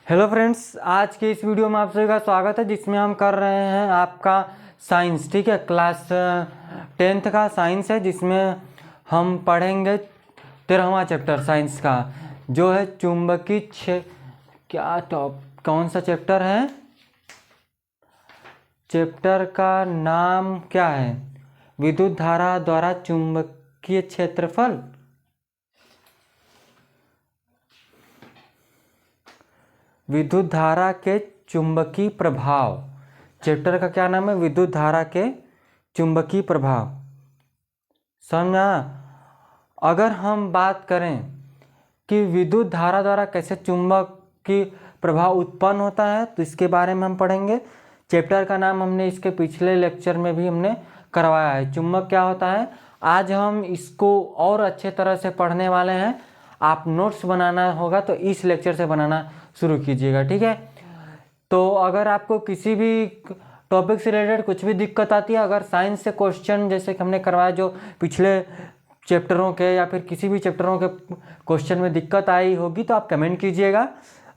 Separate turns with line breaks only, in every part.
Hello friends, आज के इस वीडियो में आप सभी का स्वागत है जिसमें हम कर रहे हैं आपका साइंस। ठीक है, क्लास 10th का साइंस है जिसमें हम पढ़ेंगे 13वां चैप्टर साइंस का जो है चुंबकीय क्या कौन सा चैप्टर है? चैप्टर का नाम क्या है? विद्युत धारा द्वारा चुंबकीय क्षेत्रफल। विद्युत धारा के चुंबकीय प्रभाव। चैप्टर का क्या नाम है? विद्युत धारा के चुंबकीय प्रभाव। समझा? अगर हम बात करें कि विद्युत धारा द्वारा कैसे चुंबकीय प्रभाव उत्पन्न होता है तो इसके बारे में हम पढ़ेंगे। चैप्टर का नाम हमने इसके पिछले लेक्चर में भी हमने करवाया है, चुंबक क्या होता है। आज हम इसको और अच्छे तरह से पढ़ने वाले हैं। आप नोट्स बनाना होगा तो इस लेक्चर से बनाना शुरू कीजिएगा, ठीक है। तो अगर आपको किसी भी टॉपिक से रिलेटेड कुछ भी दिक्कत आती है, अगर साइंस से क्वेश्चन जैसे कि हमने करवाया जो पिछले चैप्टरों के या फिर किसी भी चैप्टरों के क्वेश्चन में दिक्कत आई होगी तो आप कमेंट कीजिएगा।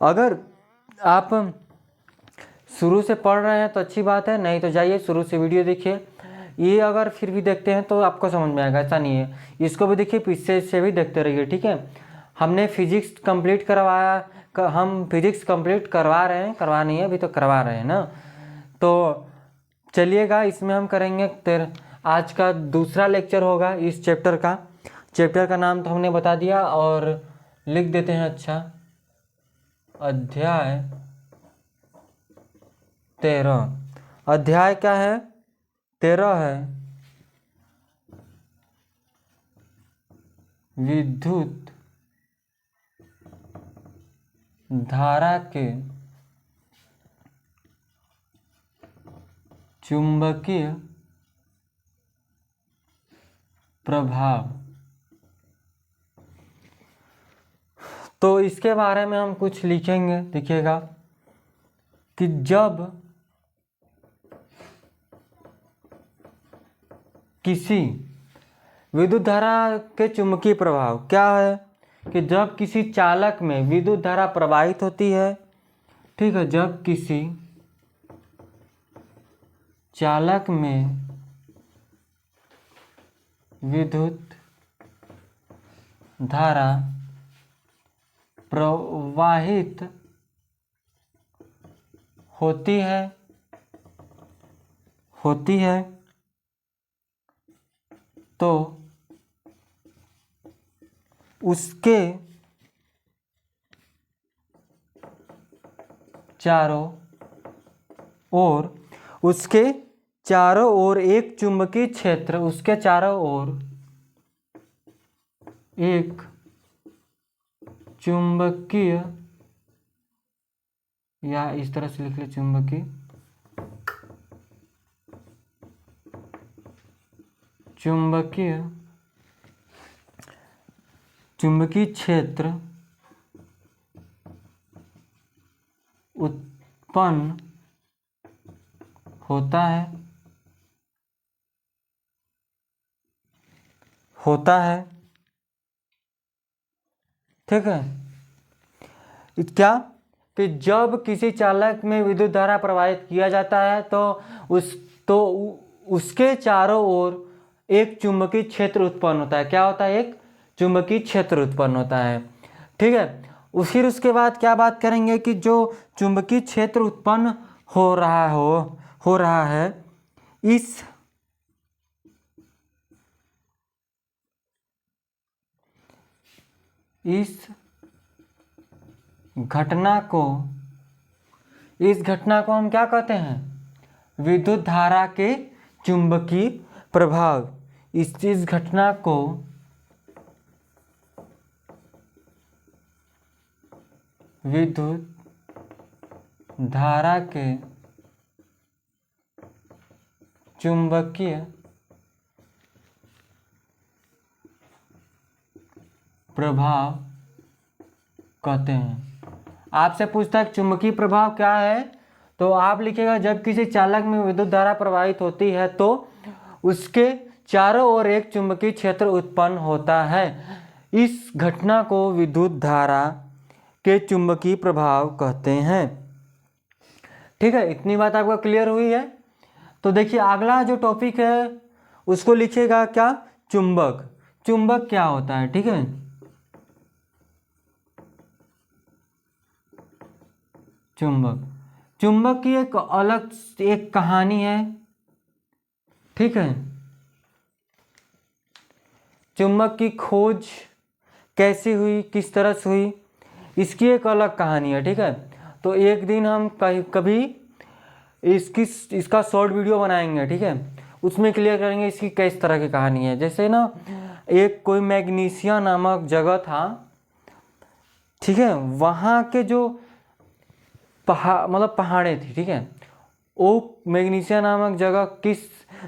अगर आप शुरू से पढ़ रहे हैं तो अच्छी बात है, नहीं तो जाइए शुरू से वीडियो देखिए। ये अगर फिर भी देखते हैं तो आपको समझ में आएगा, ऐसा नहीं है। इसको भी देखिए, पीछे से भी देखते रहिए, ठीक है। हमने फिजिक्स कंप्लीट करवाया, हम फिजिक्स कंप्लीट करवा रहे हैं, करवा नहीं है अभी तो करवा रहे हैं ना। तो चलिएगा, इसमें हम करेंगे आज का दूसरा लेक्चर होगा इस चैप्टर का। चैप्टर का नाम तो हमने बता दिया और लिख देते हैं। अच्छा, अध्याय 13। अध्याय क्या है? 13 है विद्युत धारा के चुंबकीय प्रभाव। तो इसके बारे में हम कुछ लिखेंगे, देखिएगा कि जब किसी विद्युत धारा के चुंबकीय प्रभाव क्या है कि जब किसी चालक में विद्युत धारा प्रवाहित होती है, ठीक है, जब किसी चालक में विद्युत धारा प्रवाहित होती है तो उसके चारों ओर एक चुंबकीय क्षेत्र, उसके चारों ओर एक चुंबकीय, या इस तरह से लिख ले, चुंबकीय क्षेत्र उत्पन्न होता है, ठीक है। क्या कि जब किसी चालक में विद्युत धारा प्रवाहित किया जाता है तो उसके चारों ओर एक चुंबकीय क्षेत्र उत्पन्न होता है। क्या होता है? एक चुंबकीय क्षेत्र उत्पन्न होता है, ठीक है। फिर उसके बाद क्या बात करेंगे कि जो चुंबकीय क्षेत्र उत्पन्न हो रहा है इस घटना को हम क्या कहते हैं? विद्युत धारा के चुंबकीय प्रभाव। इस घटना को विद्युत धारा के चुंबकीय प्रभाव कहते हैं। आपसे पूछता है चुंबकीय प्रभाव क्या है, तो आप लिखिएगा जब किसी चालक में विद्युत धारा प्रवाहित होती है तो उसके चारों ओर एक चुंबकीय क्षेत्र उत्पन्न होता है। इस घटना को विद्युत धारा के चुंबकीय प्रभाव कहते हैं। ठीक है, इतनी बात आपका क्लियर हुई है। तो देखिए अगला जो टॉपिक है उसको लिखिएगा क्या, चुंबक। चुंबक क्या होता है, ठीक है। चुंबक, चुंबक की एक अलग एक कहानी है, ठीक है। चुंबक की खोज कैसे हुई, किस तरह से हुई, इसकी एक अलग कहानी है, ठीक है। तो एक दिन हम कभी इसका शॉर्ट वीडियो बनाएंगे, ठीक है। उसमें क्लियर करेंगे इसकी किस तरह की कहानी है। जैसे ना एक कोई मैग्नीशिया नामक जगह था, ठीक है। वहाँ के जो पहाड़ें थी, ठीक है। वो मैग्नीशिया नामक जगह किस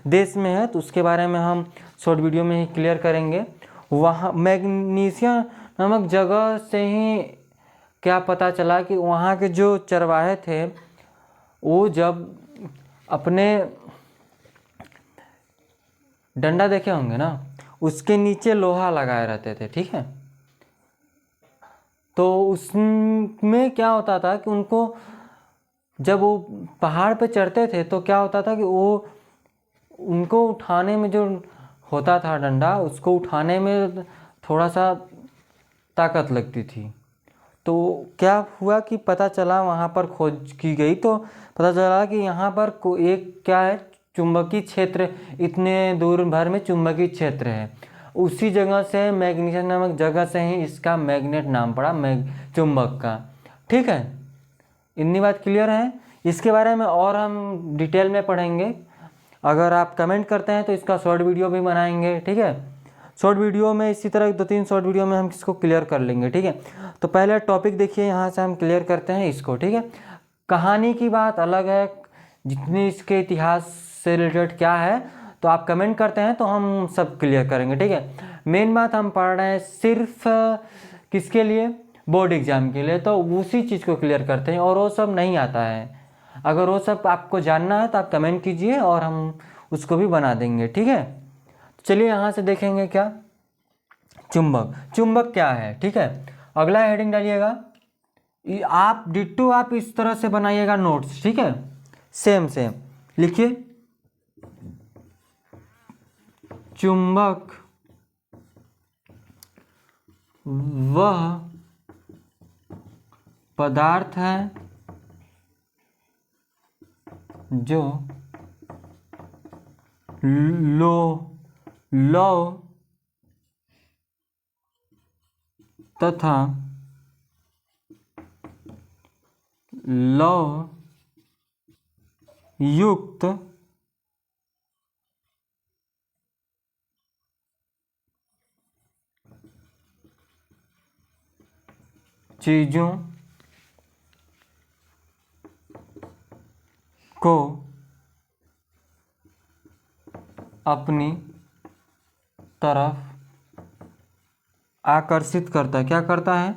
देश में है तो उसके बारे में हम शॉर्ट वीडियो में ही क्लियर करेंगे। वहाँ मैग्नीशिया नामक जगह से ही क्या पता चला कि वहाँ के जो चरवाहे थे वो जब अपने डंडा देखे होंगे ना, उसके नीचे लोहा लगाए रहते थे, ठीक है। तो उसमें क्या होता था कि उनको जब वो पहाड़ पे चढ़ते थे तो क्या होता था कि वो उनको उठाने में जो होता था डंडा, उसको उठाने में थोड़ा सा ताकत लगती थी। तो क्या हुआ कि पता चला, वहाँ पर खोज की गई तो पता चला कि यहाँ पर एक क्या है, चुंबकीय क्षेत्र, इतने दूर भर में चुंबकीय क्षेत्र है। उसी जगह से मैग्नीशिया नामक जगह से ही इसका मैग्नेट नाम पड़ा, चुंबक का, ठीक है। इतनी बात क्लियर है। इसके बारे में और हम डिटेल में पढ़ेंगे। अगर आप कमेंट करते हैं तो इसका शॉर्ट वीडियो भी बनाएंगे, ठीक है। शॉर्ट वीडियो में इसी तरह 2-3 शॉर्ट वीडियो में हम इसको क्लियर कर लेंगे, ठीक है। तो पहले टॉपिक देखिए, यहाँ से हम क्लियर करते हैं इसको, ठीक है। कहानी की बात अलग है, जितनी इसके इतिहास से रिलेटेड क्या है तो आप कमेंट करते हैं तो हम सब क्लियर करेंगे, ठीक है। मेन बात हम पढ़ रहे हैं सिर्फ किसके लिए, बोर्ड एग्जाम के लिए, तो उसी चीज़ को क्लियर करते हैं और वो सब नहीं आता है। अगर वो सब आपको जानना है तो आप कमेंट कीजिए और हम उसको भी बना देंगे, ठीक है। चलिए यहाँ से देखेंगे क्या, चुंबक। चुंबक क्या है, ठीक है। अगला हेडिंग डालिएगा, आप डिट्टो आप इस तरह से बनाइएगा नोट्स, ठीक है। सेम सेम लिखिए, चुंबक वह पदार्थ है जो लौ तथा लौ युक्त चीजों को अपनी तरफ आकर्षित करता है। क्या करता है,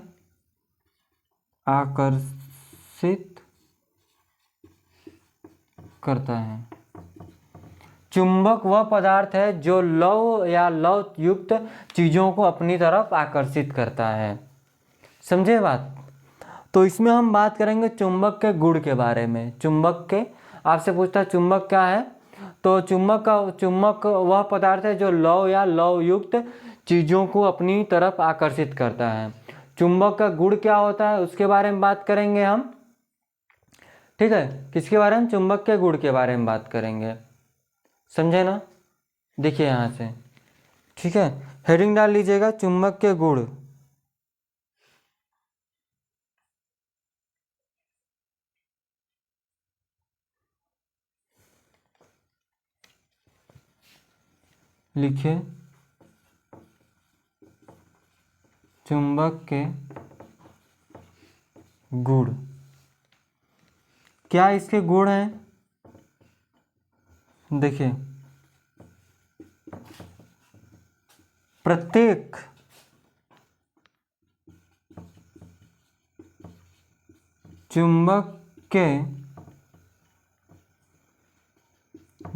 आकर्षित करता है। चुंबक वह पदार्थ है जो लौ या लौ युक्त चीजों को अपनी तरफ आकर्षित करता है। समझे बात। तो इसमें हम बात करेंगे चुंबक के गुण के बारे में। चुंबक के, आपसे पूछता है चुंबक क्या है, तो चुंबक वह पदार्थ है जो लौ या लौ युक्त चीज़ों को अपनी तरफ आकर्षित करता है। चुंबक का गुण क्या होता है उसके बारे में बात करेंगे हम, ठीक है। किसके बारे में, चुंबक के गुण के बारे में बात करेंगे, समझे ना। देखिए यहाँ से, ठीक है, हेडिंग डाल लीजिएगा, चुंबक के गुण। लिखिए, चुंबक के गुण। क्या इसके गुण हैं, देखिए, प्रत्येक चुंबक के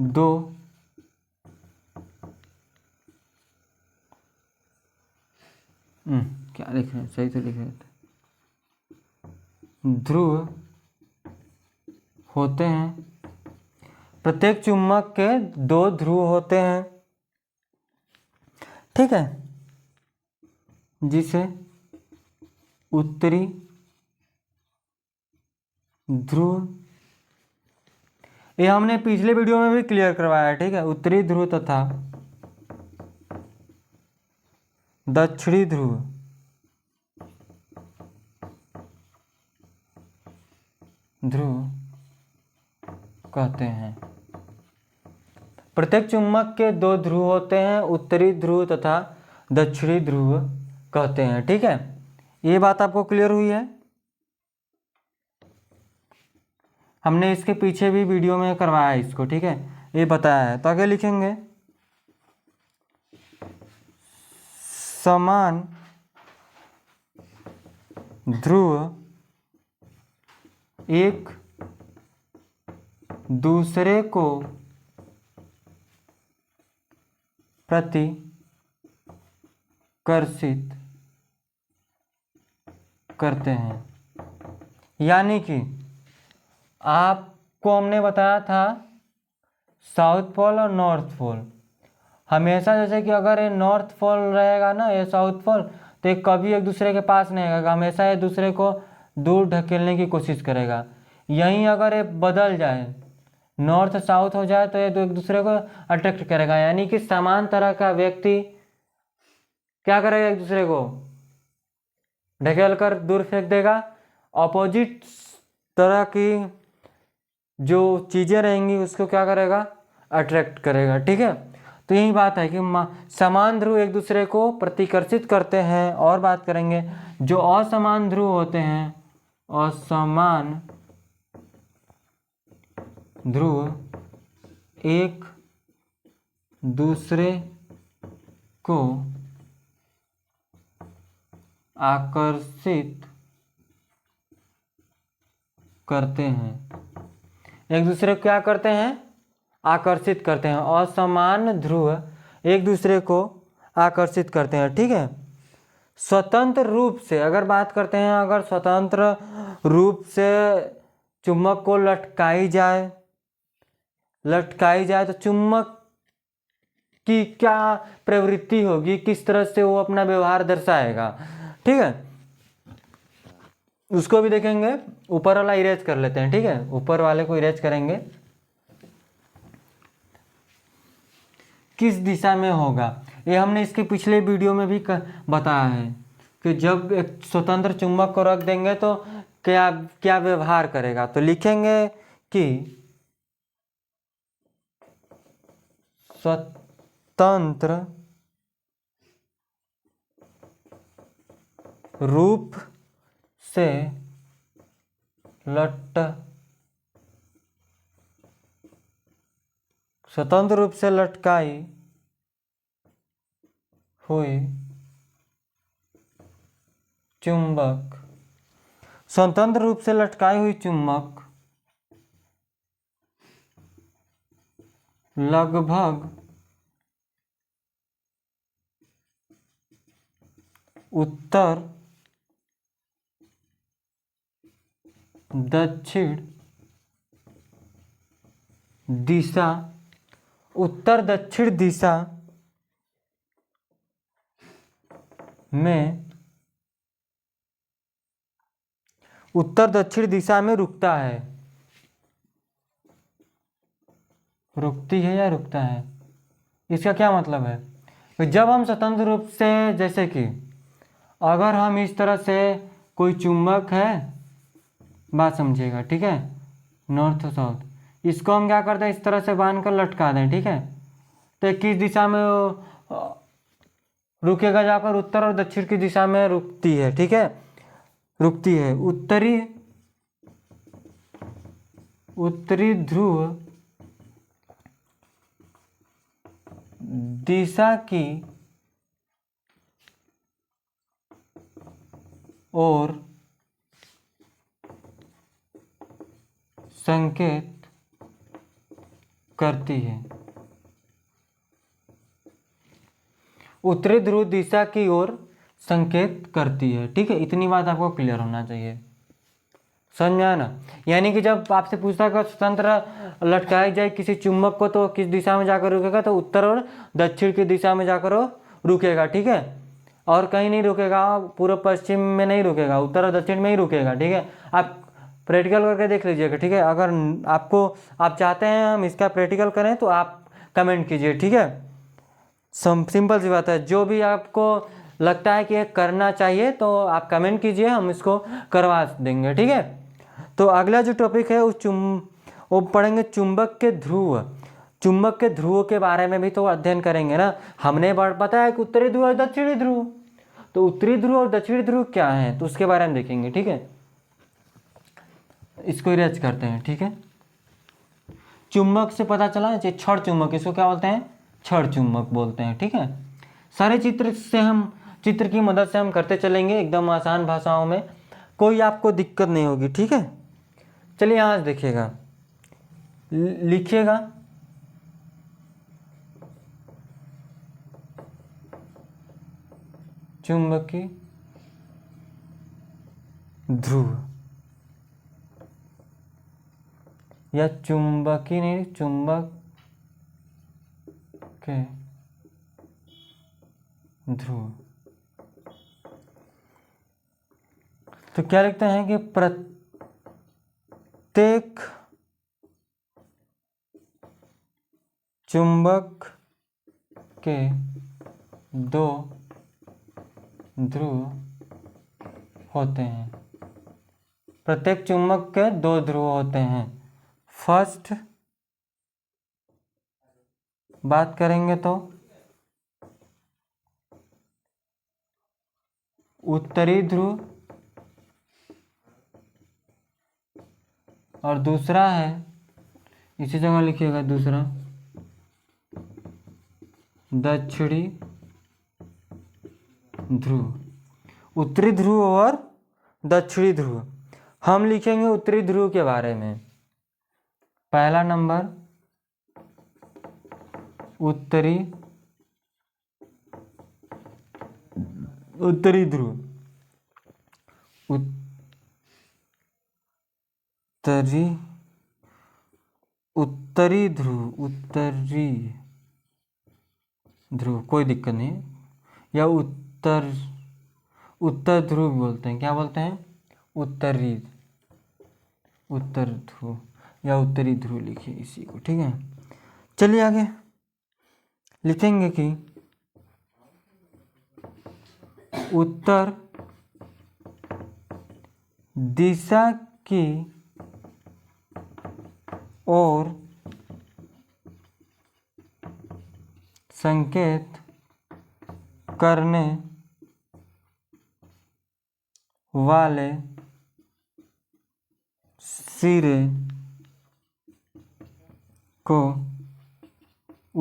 दो क्या लिख रहे हैं, सही से लिख रहे थे, ध्रुव होते हैं। प्रत्येक चुंबक के 2 ध्रुव होते हैं, ठीक है, जिसे उत्तरी ध्रुव, ये हमने पिछले वीडियो में भी क्लियर करवाया है, ठीक है। उत्तरी ध्रुव तथा दक्षिणी ध्रुव कहते हैं। प्रत्येक चुंबक के 2 ध्रुव होते हैं, उत्तरी ध्रुव तथा दक्षिणी ध्रुव कहते हैं, ठीक है। ये बात आपको क्लियर हुई है। हमने इसके पीछे भी वीडियो में करवाया है इसको, ठीक है, ये बताया है। तो आगे लिखेंगे समान ध्रुव एक दूसरे को प्रतिकर्षित करते हैं। यानी कि आपको हमने बताया था साउथ पोल और नॉर्थ पोल, हमेशा जैसे कि अगर ये नॉर्थ पोल रहेगा ना, ये साउथ पोल, तो ये कभी एक दूसरे के पास नहीं आएगा, हमेशा एक दूसरे को दूर ढकेलने की कोशिश करेगा। यहीं अगर ये बदल जाए, नॉर्थ साउथ हो जाए, तो ये एक दूसरे को अट्रैक्ट करेगा। यानी कि समान तरह का व्यक्ति क्या करेगा, एक दूसरे को ढकेल कर दूर फेंक देगा। ऑपोजिट तरह की जो चीज़ें रहेंगी उसको क्या करेगा, अट्रैक्ट करेगा, ठीक है। तो यही बात है कि समान ध्रुव एक दूसरे को प्रतिकर्षित करते हैं। और बात करेंगे जो असमान ध्रुव होते हैं, असमान ध्रुव एक दूसरे को आकर्षित करते हैं। एक दूसरे को क्या करते हैं, आकर्षित करते हैं। असमान ध्रुव एक दूसरे को आकर्षित करते हैं, ठीक है। स्वतंत्र रूप से अगर बात करते हैं, अगर स्वतंत्र रूप से चुंबक को लटकाई जाए तो चुंबक की क्या प्रवृत्ति होगी, किस तरह से वो अपना व्यवहार दर्शाएगा, ठीक है, उसको भी देखेंगे। ऊपर वाला इरेज कर लेते हैं, ठीक है, ऊपर वाले को इरेज करेंगे। किस दिशा में होगा, ये हमने इसके पिछले वीडियो में भी बताया है कि जब एक स्वतंत्र चुंबक को रख देंगे तो क्या क्या व्यवहार करेगा। तो लिखेंगे कि स्वतंत्र रूप से लटकाई हुई चुंबक, स्वतंत्र रूप से लटकाई हुई चुंबक लगभग उत्तर दक्षिण दिशा में रुकता है। रुकती है या रुकता है, इसका क्या मतलब है। तो जब हम स्वतंत्र रूप से, जैसे कि अगर हम इस तरह से कोई चुंबक है, बात समझिएगा, ठीक है, नॉर्थ साउथ, इसको हम क्या करते हैं, इस तरह से बांध कर लटका दें, ठीक है। तो किस दिशा में रुकेगा, जाकर उत्तर और दक्षिण की दिशा में रुकती है, ठीक है, रुकती है। उत्तरी ध्रुव दिशा की ओर संकेत करती है। उत्तरी ध्रुव दिशा की ओर संकेत करती है, ठीक है। इतनी बात आपको क्लियर होना चाहिए। समझ में आया ना। यानी कि जब आपसे पूछता है कि स्वतंत्र लटकाई जाए किसी चुंबक को तो किस दिशा में जाकर रुकेगा, तो उत्तर और दक्षिण की दिशा में जाकर वो रुकेगा, ठीक है। और कहीं नहीं रुकेगा, पूर्व पश्चिम में नहीं रुकेगा, उत्तर और दक्षिण में ही रुकेगा, ठीक है। आप प्रैक्टिकल करके देख लीजिएगा, ठीक है। अगर आप चाहते हैं हम इसका प्रैक्टिकल करें तो आप कमेंट कीजिए, ठीक है। सिंपल सी बात है, जो भी आपको लगता है कि करना चाहिए तो आप कमेंट कीजिए, हम इसको करवा देंगे, ठीक है। तो अगला जो टॉपिक है वो पढ़ेंगे चुंबक के ध्रुव। चुंबक के ध्रुवों के बारे में भी तो अध्ययन करेंगे ना। हमने पता है कि उत्तरी ध्रुव और दक्षिणी ध्रुव, तो उत्तरी ध्रुव और दक्षिणी ध्रुव क्या है तो उसके बारे में देखेंगे, ठीक है। इसको इरेज करते हैं, ठीक है। चुंबक से पता चला छड़ चुंबक, इसको क्या बोलते हैं, छड़ चुंबक बोलते हैं, ठीक है। सारे चित्र की मदद से हम करते चलेंगे, एकदम आसान भाषाओं में, कोई आपको दिक्कत नहीं होगी, ठीक है। चलिए यहाँ से देखिएगा, लिखिएगा चुंबकीय ध्रुव, या चुंबकीय नहीं, चुंबक के ध्रुव। तो क्या लिखते हैं कि प्रत्येक चुंबक के दो ध्रुव होते हैं। प्रत्येक चुंबक के दो ध्रुव होते हैं। फर्स्ट बात करेंगे तो उत्तरी ध्रुव, और दूसरा है, इसी जगह लिखिएगा, दूसरा दक्षिणी ध्रुव। उत्तरी ध्रुव और दक्षिणी ध्रुव। हम लिखेंगे उत्तरी ध्रुव के बारे में। पहला नंबर उत्तरी ध्रुव, उत्तरी ध्रुव कोई दिक्कत नहीं, या उत्तर ध्रुव बोलते हैं, क्या बोलते हैं, उत्तर ध्रुव या उत्तरी ध्रुव लिखिए इसी को, ठीक है। चलिए आगे लिखेंगे कि उत्तर दिशा की ओर संकेत करने वाले सिरे को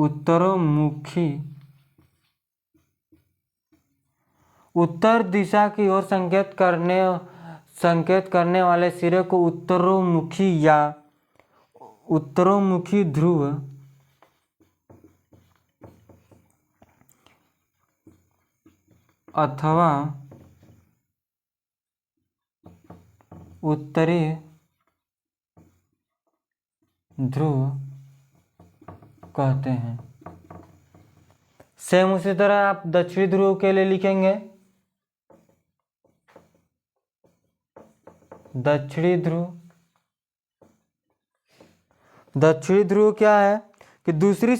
उत्तरोन्मुखी, उत्तर दिशा की ओर संकेत करने वाले सिरे को उत्तरोन्मुखी या उत्तरोन्मुखी ध्रुव अथवा उत्तरी ध्रुव कहते हैं। सेम उसी तरह आप दक्षिणी ध्रुव के लिए लिखेंगे, दक्षिणी ध्रुव क्या है कि दूसरी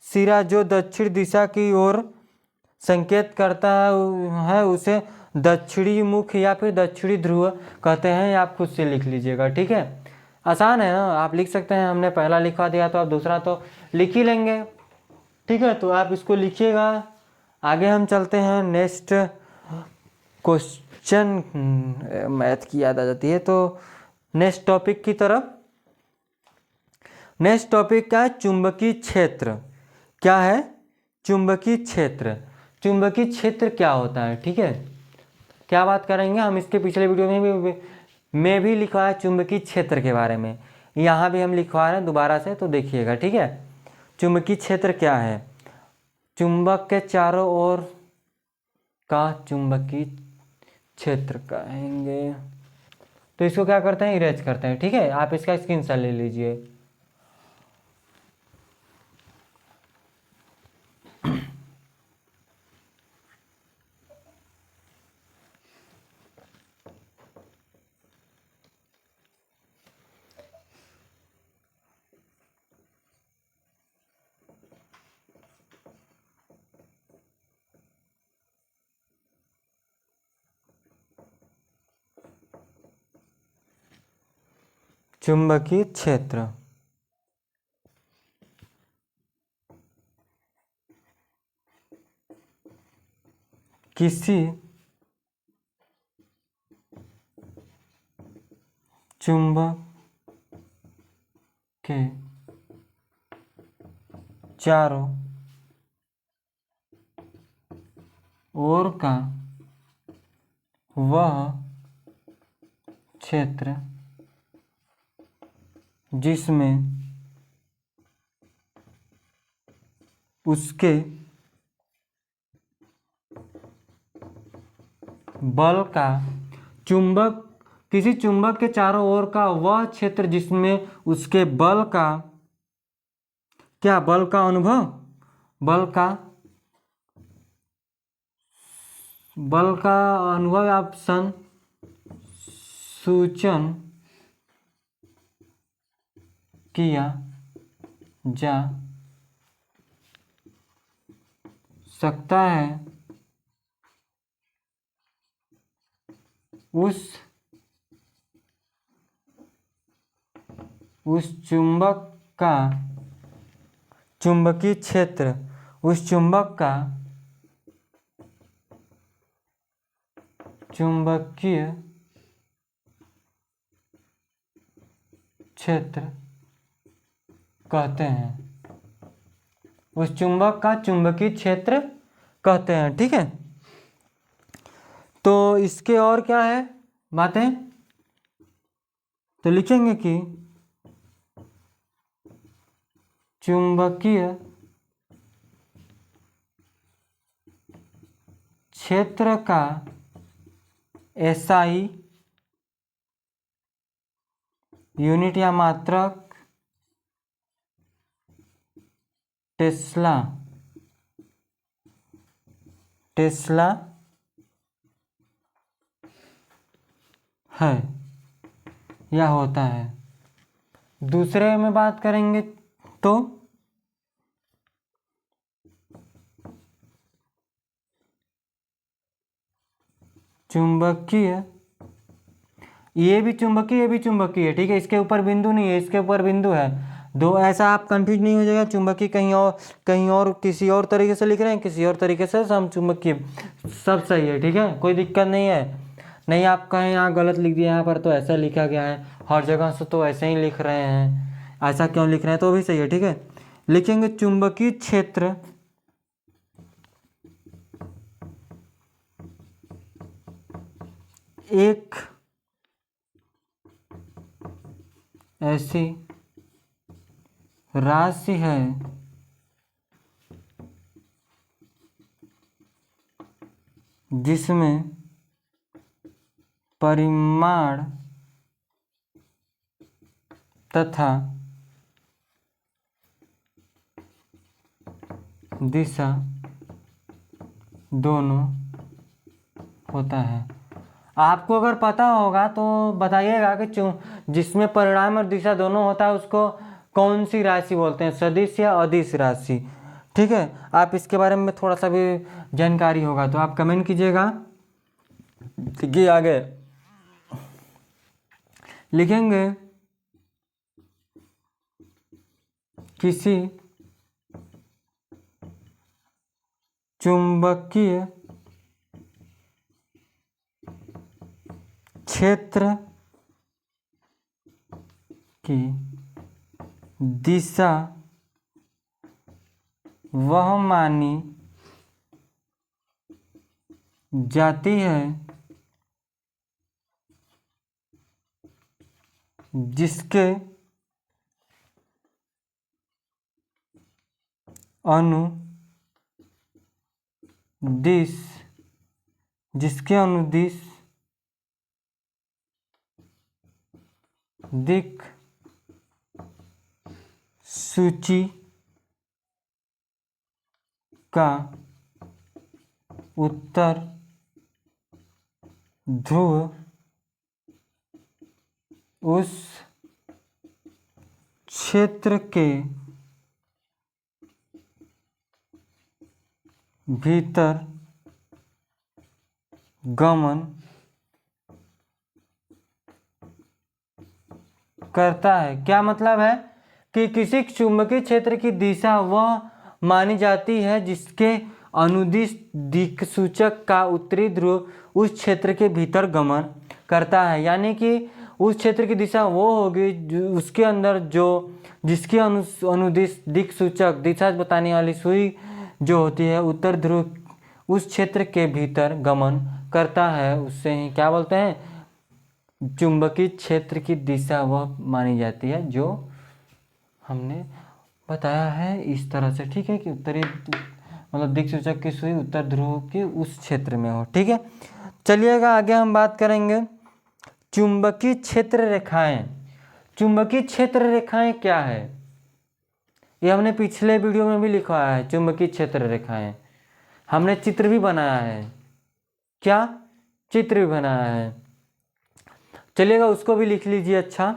सिरा जो दक्षिण दिशा की ओर संकेत करता है उसे दक्षिणी मुख या फिर दक्षिणी ध्रुव कहते हैं। आप खुद से लिख लीजिएगा, ठीक है। आसान है ना, आप लिख सकते हैं, हमने पहला लिखवा दिया तो आप दूसरा तो लिख ही लेंगे, ठीक है। तो आप इसको लिखिएगा। आगे हम चलते हैं नेक्स्ट क्वेश्चन, मैथ की याद आ जाती है, तो नेक्स्ट टॉपिक की तरफ। नेक्स्ट टॉपिक क्या है, चुंबकीय क्षेत्र। क्या है, चुंबकीय क्षेत्र। चुंबकीय क्षेत्र क्या होता है, ठीक है, क्या बात करेंगे हम। इसके पिछले वीडियो में भी लिखवा है चुंबकीय क्षेत्र के बारे में, यहाँ भी हम लिखवा रहे हैं दोबारा से, तो देखिएगा, ठीक है। चुंबकीय क्षेत्र क्या है, चुंबक के चारों ओर का चुंबकीय क्षेत्र कहेंगे। तो इसको क्या करते हैं, इरेज करते हैं। ठीक है, आप इसका स्क्रीनशॉट ले लीजिए। चुंबकीय क्षेत्र किसी चुंबक के चारों ओर का वह क्षेत्र जिसमें उसके बल का, चुंबक, किसी चुंबक के चारों ओर का वह क्षेत्र जिसमें उसके बल का, क्या, बल का अनुभव, बल का, बल का अनुभव, ऑप्शन सूचन किया जा सकता है, उस चुंबक का चुंबकीय क्षेत्र, उस चुंबक का चुंबकीय क्षेत्र कहते हैं, उस चुंबक का चुंबकीय क्षेत्र कहते हैं। ठीक है, तो इसके और क्या है बातें, तो लिखेंगे कि चुंबकीय क्षेत्र का एसआई यूनिट या मात्रक टेस्ला है या होता है। दूसरे में बात करेंगे तो चुंबकीय, ये भी चुंबकीय, ये भी चुंबकीय है। ठीक है, इसके ऊपर बिंदु नहीं है, इसके ऊपर बिंदु है दो, ऐसा आप कंफ्यूज नहीं हो जाएगा। चुंबकीय कहीं और किसी और तरीके से लिख रहे हैं, किसी और तरीके से हम चुंबकीय, सब सही है। ठीक है, कोई दिक्कत नहीं है। नहीं आप कहें यहाँ गलत लिख दिया, यहाँ पर तो ऐसा लिखा गया है, हर जगह से तो ऐसे ही लिख रहे हैं, ऐसा क्यों लिख रहे हैं, तो भी सही है। ठीक है, लिखेंगे चुंबकीय क्षेत्र एक ऐसी राशि है जिसमें परिमाण तथा दिशा दोनों होता है। आपको अगर पता होगा तो बताइएगा कि जिसमें परिमाण और दिशा दोनों होता है उसको कौन सी राशि बोलते हैं, सदिश या अदिश राशि। ठीक है, आप इसके बारे में थोड़ा सा भी जानकारी होगा तो आप कमेंट कीजिएगा। ठीक है, आगे लिखेंगे किसी चुंबकीय क्षेत्र की दिशा वह मानी जाती है जिसके अनुदिश दिक सूची का उत्तर ध्रुव उस क्षेत्र के भीतर गमन करता है। क्या मतलब है कि किसी चुंबकीय क्षेत्र की दिशा वह मानी जाती है जिसके अनुदिश दिक्सूचक का उत्तरी ध्रुव उस क्षेत्र के भीतर गमन करता है। यानी कि उस क्षेत्र की दिशा वो होगी उसके अंदर जो जिसकी अनुदिश दिक्सूचक दिशा बताने वाली सुई जो होती है उत्तर ध्रुव उस क्षेत्र के भीतर गमन करता है, उससे ही क्या बोलते हैं, चुंबकीय क्षेत्र की दिशा वह मानी जाती है जो हमने बताया है इस तरह से। ठीक है कि उत्तरी मतलब दिक्सूचक की सुई उत्तर ध्रुव के उस क्षेत्र में हो। ठीक है, चलिएगा आगे हम बात करेंगे चुंबकीय क्षेत्र रेखाएं। चुंबकीय क्षेत्र रेखाएं क्या है, ये हमने पिछले वीडियो में भी लिखा है। चुंबकीय क्षेत्र रेखाएं हमने चित्र भी बनाया है। क्या चित्र भी बनाया है, चलिएगा उसको भी लिख लीजिए। अच्छा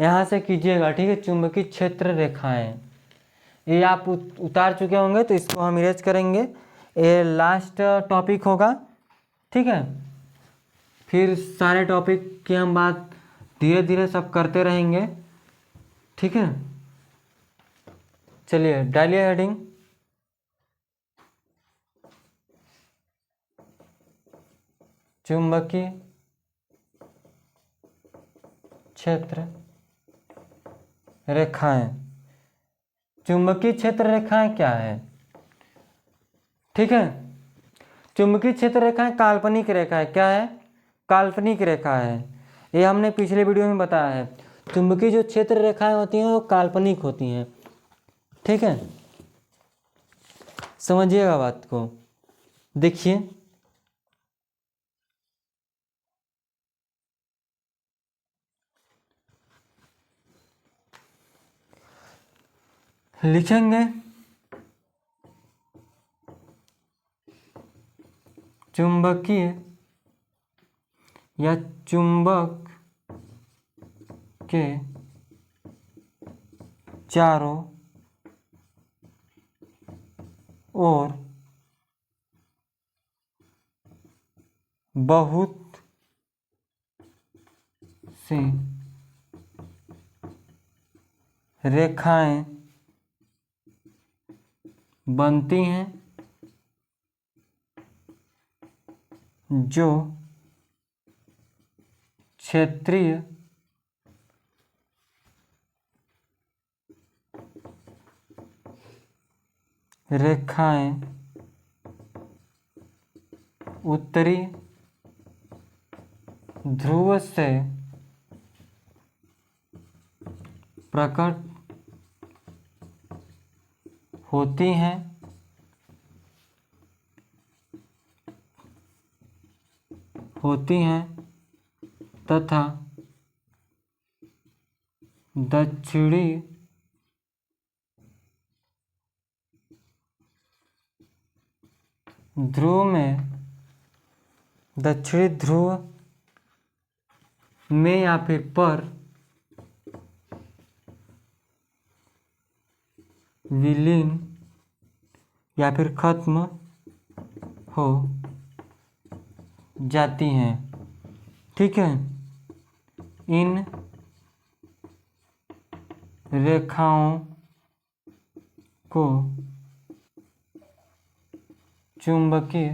यहाँ से कीजिएगा। ठीक है, चुंबकीय क्षेत्र रेखाएं ये आप उतार चुके होंगे तो इसको हम इरेज करेंगे। ये लास्ट टॉपिक होगा। ठीक है, फिर सारे टॉपिक की हम बात धीरे धीरे सब करते रहेंगे। ठीक है, चलिए डालिए हेडिंग। चुंबकीय क्षेत्र रेखाएं। चुंबकीय क्षेत्र रेखाएं क्या है? ठीक है, चुंबकीय क्षेत्र रेखाएं काल्पनिक रेखा है। क्या है? काल्पनिक रेखा है। ये हमने पिछले वीडियो में बताया है। चुंबकीय जो क्षेत्र रेखाएं होती हैं वो काल्पनिक होती हैं। ठीक है, समझिएगा बात को। देखिए लिखेंगे चुंबकीय या चुंबक के चारों ओर बहुत सी रेखाएं बनती हैं जो क्षेत्रीय रेखाएं उत्तरी ध्रुव से प्रकट होती हैं तथा दक्षिणी ध्रुव में या फिर पर विलीन या फिर खत्म हो जाती हैं। ठीक है, इन रेखाओं को चुंबकीय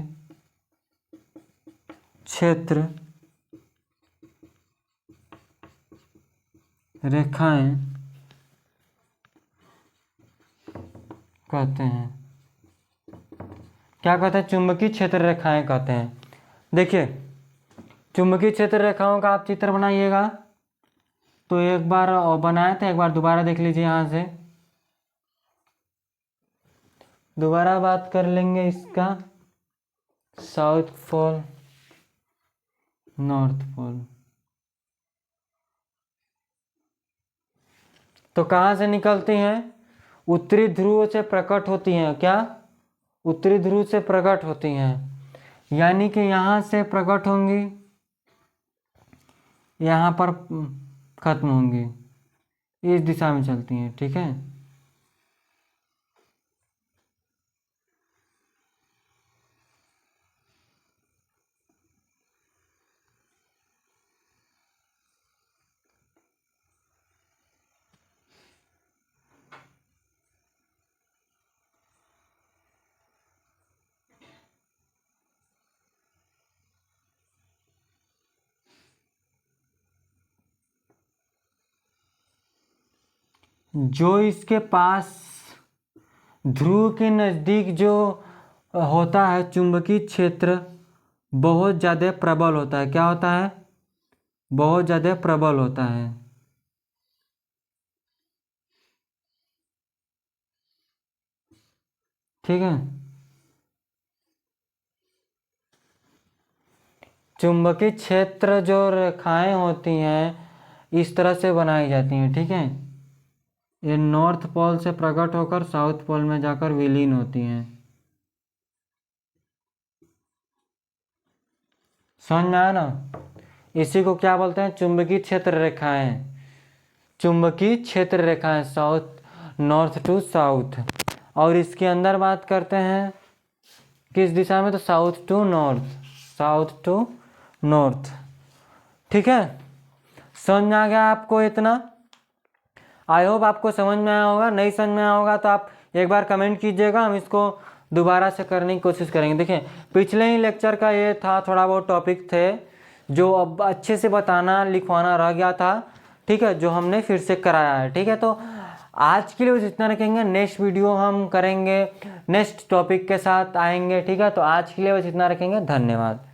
क्षेत्र रेखाएं कहते हैं। क्या कहते हैं? चुंबकीय क्षेत्र रेखाएं कहते हैं। देखिए चुंबकीय क्षेत्र रेखाओं का आप चित्र बनाइएगा तो एक बार बनाए थे, एक बार दोबारा देख लीजिए। यहाँ से दोबारा बात कर लेंगे इसका। साउथ पोल, नॉर्थ पोल, तो कहाँ से निकलती हैं? उत्तरी ध्रुव से प्रकट होती हैं। क्या? उत्तरी ध्रुव से प्रकट होती हैं, यानी कि यहाँ से प्रकट होंगी, यहाँ पर खत्म होंगी, इस दिशा में चलती हैं। ठीक है। जो इसके पास ध्रुव के नज़दीक जो होता है चुंबकीय क्षेत्र बहुत ज़्यादा प्रबल होता है। क्या होता है? बहुत ज़्यादा प्रबल होता है। ठीक है। चुंबकीय क्षेत्र जो रेखाएं होती हैं इस तरह से बनाई जाती हैं। ठीक है। ये नॉर्थ पोल से प्रकट होकर साउथ पोल में जाकर विलीन होती हैं। समझ में आया ना? इसी को क्या बोलते हैं? चुंबकीय क्षेत्र रेखाएं। चुंबकीय क्षेत्र रेखाएं साउथ, नॉर्थ टू साउथ। और इसके अंदर बात करते हैं किस दिशा में? तो south to north, south to north. ठीक है। समझ में आ गया आपको इतना? आई होप आपको समझ में आया होगा। नहीं समझ में आया होगा तो आप एक बार कमेंट कीजिएगा, हम इसको दोबारा से करने की कोशिश करेंगे। देखिए, पिछले ही लेक्चर का ये था, थोड़ा बहुत टॉपिक थे जो अब अच्छे से बताना लिखवाना रह गया था। ठीक है, जो हमने फिर से कराया है। ठीक है, तो आज के लिए बस इतना रखेंगे। नेक्स्ट वीडियो हम करेंगे, नेक्स्ट टॉपिक के साथ आएंगे। ठीक है, तो आज के लिए बस इतना रखेंगे। धन्यवाद।